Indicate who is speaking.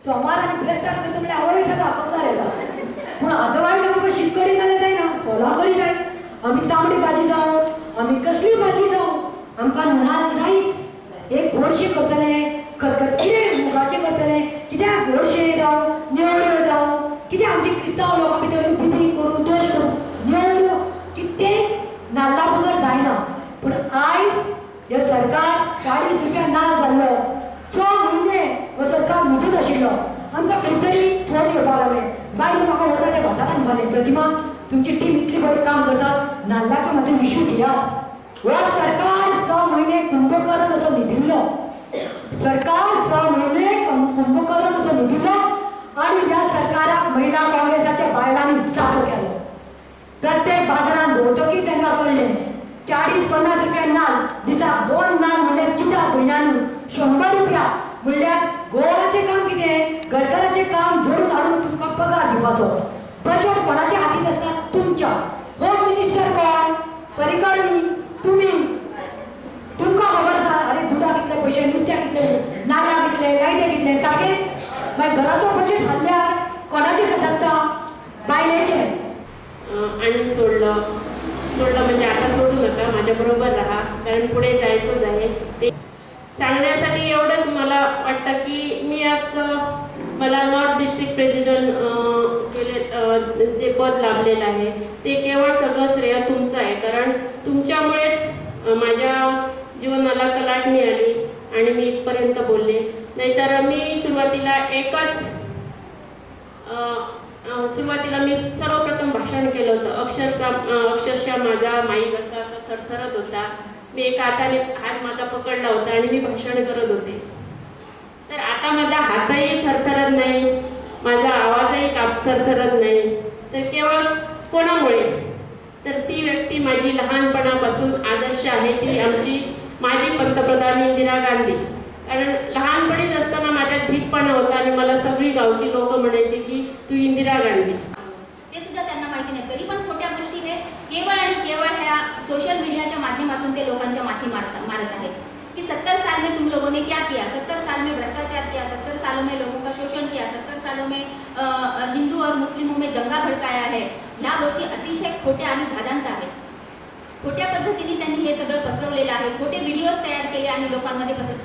Speaker 1: सोमार आणि ब्रेस्टार करता म्हणजे आवय दिसाचा आपणार येता पूण अदरवायज आमकां शीतकडी नाल्यार जायना सोलाकडी जाय आमी तांबडी भाजी जावं आमी कसली भाजी जावं आमकां नाल्ल जायच एक गोडशें करतले खतखत कितें मुगाचें करतले कित्याक गोडशें जावं नेवऱ्यो जावं कितें आमचे क्रिस्तांव लोकां भितर बुदी करून दोश करून नेवऱ्यो कितें नाल्ला बगर जायना पूण आयज हे सरकार 40 रुपया नाल्ल जाल्लो 6 म्हयने हो सरकार न्हिदून आशिल्लो आमकां खंय तरी फोन येवपाक लागले बायल म्हाका वता ते वाठारांत म्हणले प्रतिमा तुमची टीम इतली बरी काम करतात नाल्लाचो म्हाजो इशू घेयात हो सरकार 6 म्हयने कुंभकर्ण असो न्हिदिल्लो सरकार 6 म्हयने कुंभकर्ण असो न्हिदिल्लो आनी ह्या सरकाराक महिला काँग्रेसाच्या बायलांनी जागो केलो प्रत्येक बाजारात भोवतकीच तांकां कळलें 40-50 रुपया नाल्ल दिसाक 2 नाल्ल म्हणल्यार चिता म्हयन्यान 100 रुपया म्हणल्यार गोवाचें काम कितें घरकाराचें काम जोडून हाडून तुमकां पगार दिवपाचो बजेट कोणाच्या हातींत आसता तुमच्या होम मिनिस्टर कोण परिकर तुमी तुमकां खबर आसा अरे दुधा कितले पयशे नुस्त्या कितले नाल्ला कितले लायटे कितले सारकें मागीर घराचो बजेट हाडल्यार कोणाचें सदकता बायलेचें
Speaker 2: आणि सोडलं म्हणजे आता सोडू नका माझ्याबरोबर राहा कारण पुढे जायचंच आहे ते सांगण्यासाठी एवढंच मला वाटतं की मी आज मला नॉर्थ डिस्ट्रिक्ट प्रेसिडेंट केले जे पद लाभलेलं आहे ते केवळ सगळं श्रेय तुमचं आहे कारण तुमच्यामुळेच माझ्या जीवनाला कलाटणी आली आणि मी इथपर्यंत बोलले नाहीतर मी सुरुवातीला मी सर्वप्रथम भाषण केलं होतं अक्षरशः माझा माईक असा थरथरत होता मी एका हाताने हात माझा पकडला होता आणि मी भाषण करत होते तर आता माझा हातही थरथरत नाही माझा आवाजही थरथरत नाही तर केवळ कोणामुळे तर ती व्यक्ती माझी लहानपणापासून आदर्श आहे ती माझी पंतप्रधान इंदिरा गांधी कारण लहानपणीच असताना माझ्यात भीतपणा होता आणि मला सगळी गावची लोक म्हणायची की तू इंदिरा गांधी
Speaker 3: ते सुद्धा त्यांना माहिती नाही तरी पण खोट्या गोष्टी हे केवळ आणि केवळ ह्या सोशल मीडियाच्या माध्यमातून ते लोकांच्या माथी मारत आहेत कि 70 साल में तुम लोगों ने क्या किया 70 साल में भ्रष्टाचार किया 70 सालों में लोगों का शोषण किया 70 सालों में हिंदू और मुस्लिमों में दंगा भड़काया है ह्या गोष्टी अतिशय खोट्या आणि घादांत आहेत खोट्या पद्धतीने त्यांनी हे सगळं पसरवलेलं आहे खोटे व्हिडिओज तयार केले आणि लोकांमध्ये पसरव